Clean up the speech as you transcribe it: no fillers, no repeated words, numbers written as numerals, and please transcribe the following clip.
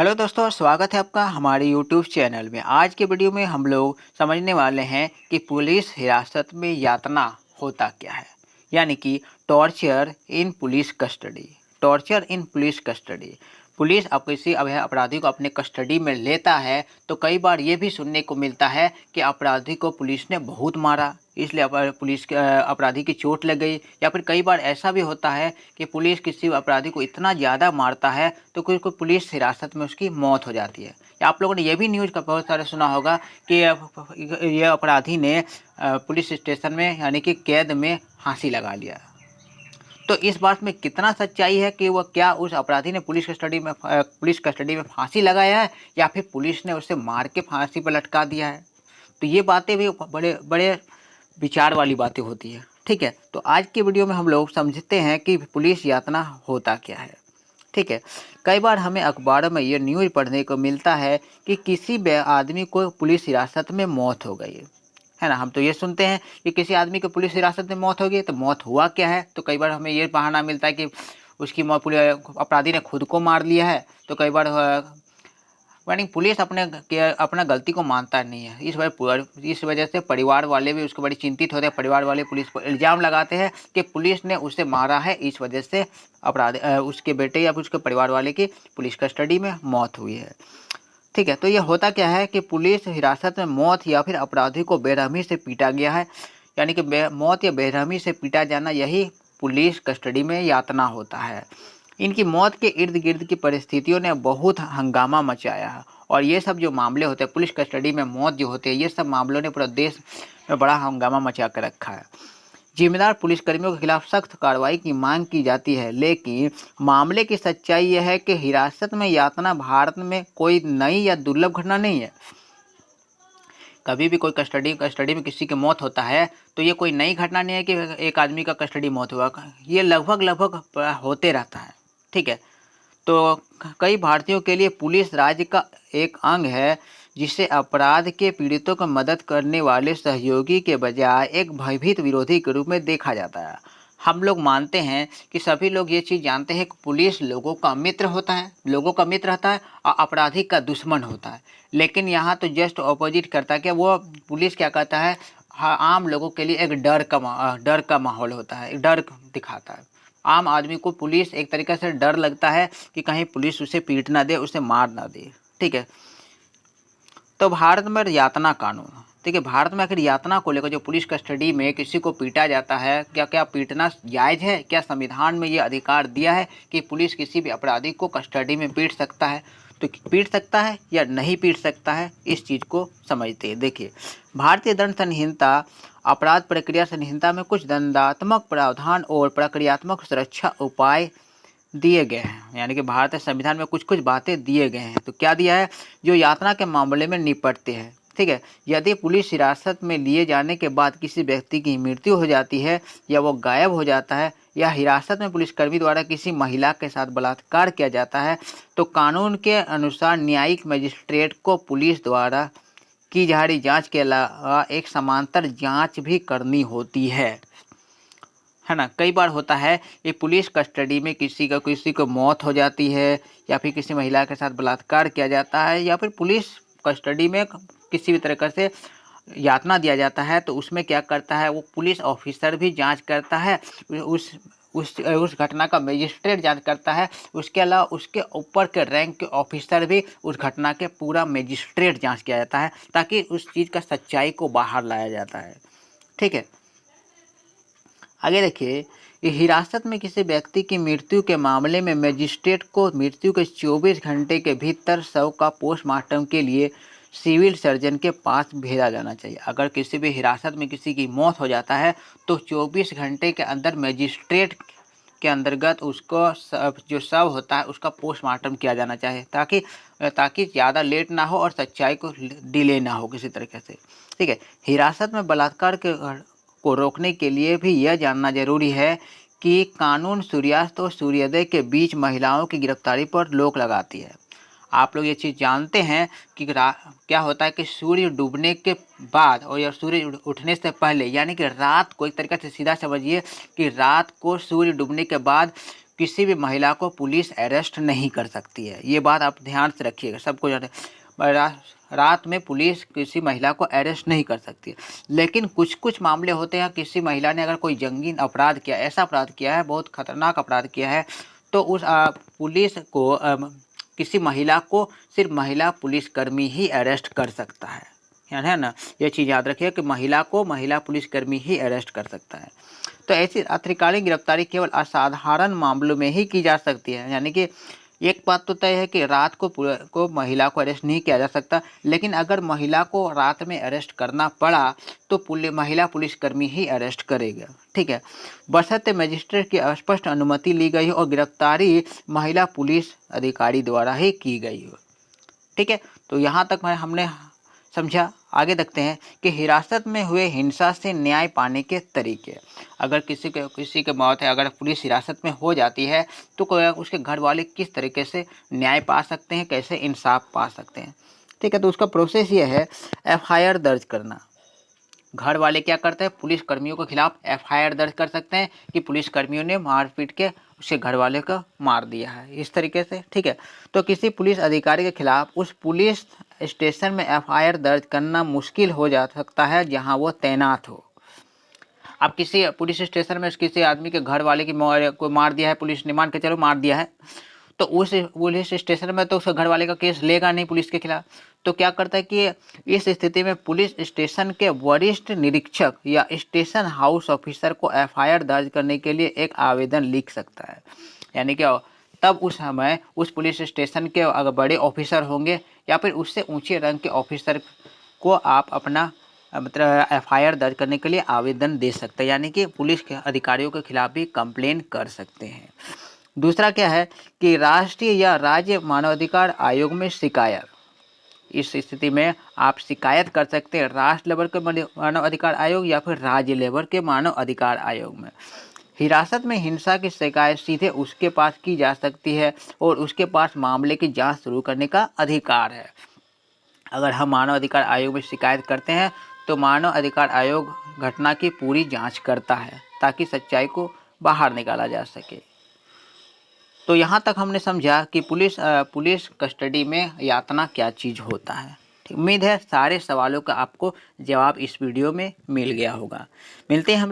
Hello दोस्तों, स्वागत है आपका हमारे यूट्यूब चैनल में। आज के वीडियो में हम लोग समझने वाले हैं कि पुलिस हिरासत में यातना होता क्या है, यानी कि torture in police custody. Torture in police custody. Police अब किसी अपराधी को अपने कस्टडी में लेता है तो कई बार ये भी सुनने को मिलता है कि अपराधी को पुलिस ने बहुत मारा, इसलिए पुलिस के अपराधी की चोट लग गई। या फिर कई बार ऐसा भी होता है कि पुलिस किसी अपराधी को इतना ज़्यादा मारता है तो कोई कोई पुलिस हिरासत में उसकी मौत हो जाती है। या आप लोगों ने ये भी न्यूज़ का बहुत सारे सुना होगा कि ये अपराधी ने पुलिस स्टेशन में यानी कि कैद में फांसी लगा लिया। तो इस बात में कितना सच्चाई है कि वह क्या उस अपराधी ने पुलिस कस्टडी में फांसी लगाया है या फिर पुलिस ने उसे मार के फांसी पर लटका दिया है। तो ये बातें भी बड़े बड़े विचार वाली बातें होती है। ठीक है, तो आज की वीडियो में हम लोग समझते हैं कि पुलिस यातना होता क्या है। ठीक है, कई बार हमें अखबारों में ये न्यूज़ पढ़ने को मिलता है कि किसी आदमी को पुलिस हिरासत में मौत हो गई है ना। हम तो ये सुनते हैं कि किसी आदमी को पुलिस हिरासत में मौत हो गई, तो मौत हुआ क्या है। तो कई बार हमें ये बहाना मिलता है कि उसकी मौत अपराधी ने खुद को मार लिया है। तो कई बार यानी पुलिस अपना गलती को मानता नहीं है। इस वजह से परिवार वाले भी उसको बड़ी चिंतित होते हैं। परिवार वाले पुलिस पर इल्ज़ाम लगाते हैं कि पुलिस ने उसे मारा है, इस वजह से उसके बेटे या फिर उसके परिवार वाले की पुलिस कस्टडी में मौत हुई है। ठीक है, तो ये होता क्या है कि पुलिस हिरासत में मौत या फिर अपराधी को बेरहमी से पीटा गया है, यानी कि मौत या बेरहमी से पीटा जाना, यही पुलिस कस्टडी में यातना होता है। इनकी मौत के इर्द गिर्द की परिस्थितियों ने बहुत हंगामा मचाया है। और ये सब जो मामले होते हैं, पुलिस कस्टडी में मौत जो होती है, ये सब मामलों ने पूरा देश में बड़ा हंगामा मचा कर रखा है। जिम्मेदार पुलिसकर्मियों के खिलाफ सख्त कार्रवाई की मांग की जाती है। लेकिन मामले की सच्चाई यह है कि हिरासत में यातना भारत में कोई नई या दुर्लभ घटना नहीं है। कभी भी कोई कस्टडी में किसी की मौत होता है तो ये कोई नई घटना नहीं है कि एक आदमी का कस्टडी मौत हुआ। ये लगभग होते रहता है। ठीक है, तो कई भारतीयों के लिए पुलिस राज्य का एक अंग है, जिसे अपराध के पीड़ितों को मदद करने वाले सहयोगी के बजाय एक भयभीत विरोधी के रूप में देखा जाता है। हम लोग मानते हैं कि सभी लोग ये चीज़ जानते हैं कि पुलिस लोगों का मित्र होता है, और अपराधी का दुश्मन होता है। लेकिन यहाँ तो जस्ट ऑपोजिट करता है कि वो पुलिस क्या कहता है, हाँ, आम लोगों के लिए एक डर का माहौल होता है, एक डर दिखाता है। आम आदमी को पुलिस एक तरीके से डर लगता है कि कहीं पुलिस उसे पीट ना दे, उसे मार ना दे। ठीक है, तो भारत में यातना कानून। ठीक है, भारत में आखिर यातना को लेकर जो पुलिस कस्टडी में किसी को पीटा जाता है, क्या पीटना जायज़ है? क्या संविधान में ये अधिकार दिया है कि पुलिस किसी भी अपराधी को कस्टडी में पीट सकता है? तो पीट सकता है या नहीं पीट सकता है, इस चीज़ को समझते हैं। देखिए, भारतीय दंड संहिता अपराध प्रक्रिया संहिता में कुछ दंडात्मक प्रावधान और प्रक्रियात्मक सुरक्षा उपाय दिए गए हैं, यानी कि भारतीय संविधान में कुछ कुछ बातें दिए गए हैं। तो क्या दिया है? जो यातना के मामले में निपटते हैं। ठीक है, यदि पुलिस हिरासत में लिए जाने के बाद किसी व्यक्ति की मृत्यु हो जाती है या वो गायब हो जाता है या हिरासत में पुलिसकर्मी द्वारा किसी महिला के साथ बलात्कार किया जाता है, तो कानून के अनुसार न्यायिक मजिस्ट्रेट को पुलिस द्वारा की जा रही जाँच के अलावा एक समांतर जाँच भी करनी होती है ना। कई बार होता है कि पुलिस कस्टडी में किसी को मौत हो जाती है या फिर किसी महिला के साथ बलात्कार किया जाता है या फिर पुलिस कस्टडी में किसी भी तरीके से यातना दिया जाता है, तो उसमें क्या करता है, वो पुलिस ऑफिसर भी जांच करता है। उस घटना का मजिस्ट्रेट जांच करता है। उसके अलावा उसके ऊपर के रैंक के ऑफिसर भी उस घटना के पूरा मजिस्ट्रेट जांच किया जाता है, ताकि उस चीज़ का सच्चाई को बाहर लाया जाता है। ठीक है, आगे देखिए, कि हिरासत में किसी व्यक्ति की मृत्यु के मामले में मजिस्ट्रेट को मृत्यु के 24 घंटे के भीतर शव का पोस्टमार्टम के लिए सिविल सर्जन के पास भेजा जाना चाहिए। अगर किसी भी हिरासत में किसी की मौत हो जाता है तो 24 घंटे के अंदर मजिस्ट्रेट के अंतर्गत उसको जो शव होता है उसका पोस्टमार्टम किया जाना चाहिए, ताकि ज़्यादा लेट ना हो और सच्चाई को डिले ना हो किसी तरीके से। ठीक है, हिरासत में बलात्कार को रोकने के लिए भी यह जानना जरूरी है कि कानून सूर्यास्त और सूर्योदय के बीच महिलाओं की गिरफ्तारी पर रोक लगाती है। आप लोग ये चीज़ जानते हैं कि क्या होता है कि सूर्य डूबने के बाद और या सूर्य उठने से पहले, यानी कि रात को, एक तरीके से सीधा समझिए कि रात को सूर्य डूबने के बाद किसी भी महिला को पुलिस अरेस्ट नहीं कर सकती है। ये बात आप ध्यान से रखिएगा, सबको जाने रात में पुलिस किसी महिला को अरेस्ट नहीं कर सकती। लेकिन कुछ कुछ मामले होते हैं, किसी महिला ने अगर कोई जंगीन अपराध किया, ऐसा अपराध किया है, बहुत खतरनाक अपराध किया है, तो उस पुलिस को किसी महिला को सिर्फ महिला पुलिसकर्मी ही अरेस्ट कर सकता है ना। ये चीज़ याद रखिए कि महिला को महिला पुलिसकर्मी ही अरेस्ट कर सकता है। तो ऐसी रात्रिकालीन गिरफ्तारी केवल असाधारण मामलों में ही की जा सकती है। यानी कि एक बात तो तय है कि रात को महिला को अरेस्ट नहीं किया जा सकता, लेकिन अगर महिला को रात में अरेस्ट करना पड़ा तो महिला पुलिसकर्मी ही अरेस्ट करेगा, ठीक है, बशर्ते मजिस्ट्रेट की स्पष्ट अनुमति ली गई हो और गिरफ्तारी महिला पुलिस अधिकारी द्वारा ही की गई हो, ठीक है। तो यहाँ तक हमने समझा। आगे देखते हैं कि हिरासत में हुए हिंसा से न्याय पाने के तरीके। अगर किसी के मौत है, अगर पुलिस हिरासत में हो जाती है तो उसके घर वाले किस तरीके से न्याय पा सकते हैं, कैसे इंसाफ पा सकते हैं, ठीक है। तो उसका प्रोसेस ये है, FIR दर्ज करना। घर वाले क्या करते हैं, पुलिस कर्मियों के खिलाफ FIR दर्ज कर सकते हैं कि पुलिस कर्मियों ने मारपीट के उसके घर वाले को मार दिया है, इस तरीके से, ठीक है। तो किसी पुलिस अधिकारी के खिलाफ उस पुलिस स्टेशन में FIR दर्ज करना मुश्किल हो जा सकता है जहां वो तैनात हो। अब किसी पुलिस स्टेशन में किसी आदमी के घर वाले को मार दिया है पुलिस ने, मान के चलो मार दिया है, तो उस पुलिस स्टेशन में तो उसके घर वाले का केस लेगा नहीं पुलिस के खिलाफ। तो क्या करता है कि इस स्थिति में पुलिस स्टेशन के वरिष्ठ निरीक्षक या स्टेशन हाउस ऑफिसर को FIR दर्ज करने के लिए एक आवेदन लिख सकता है। यानी कि तब उस समय उस पुलिस स्टेशन के अगर बड़े ऑफिसर होंगे या फिर उससे ऊंचे रंग के ऑफिसर को आप अपना मतलब FIR दर्ज करने के लिए आवेदन दे सकते हैं, यानी कि पुलिस के अधिकारियों के खिलाफ भी कंप्लेन कर सकते हैं। दूसरा क्या है कि राष्ट्रीय या राज्य मानवाधिकार आयोग में शिकायत। इस स्थिति में आप शिकायत कर सकते हैं राष्ट्र लेवल के मानव अधिकार आयोग या फिर राज्य लेवल के मानव अधिकार आयोग में। हिरासत में हिंसा की शिकायत सीधे उसके पास की जा सकती है और उसके पास मामले की जांच शुरू करने का अधिकार है। अगर हम मानव अधिकार आयोग में शिकायत करते हैं तो मानव अधिकार आयोग घटना की पूरी जांच करता है ताकि सच्चाई को बाहर निकाला जा सके। तो यहाँ तक हमने समझा कि पुलिस कस्टडी में यातना क्या चीज़ होता है। उम्मीद है सारे सवालों का आपको जवाब इस वीडियो में मिल गया होगा। मिलते हैं हम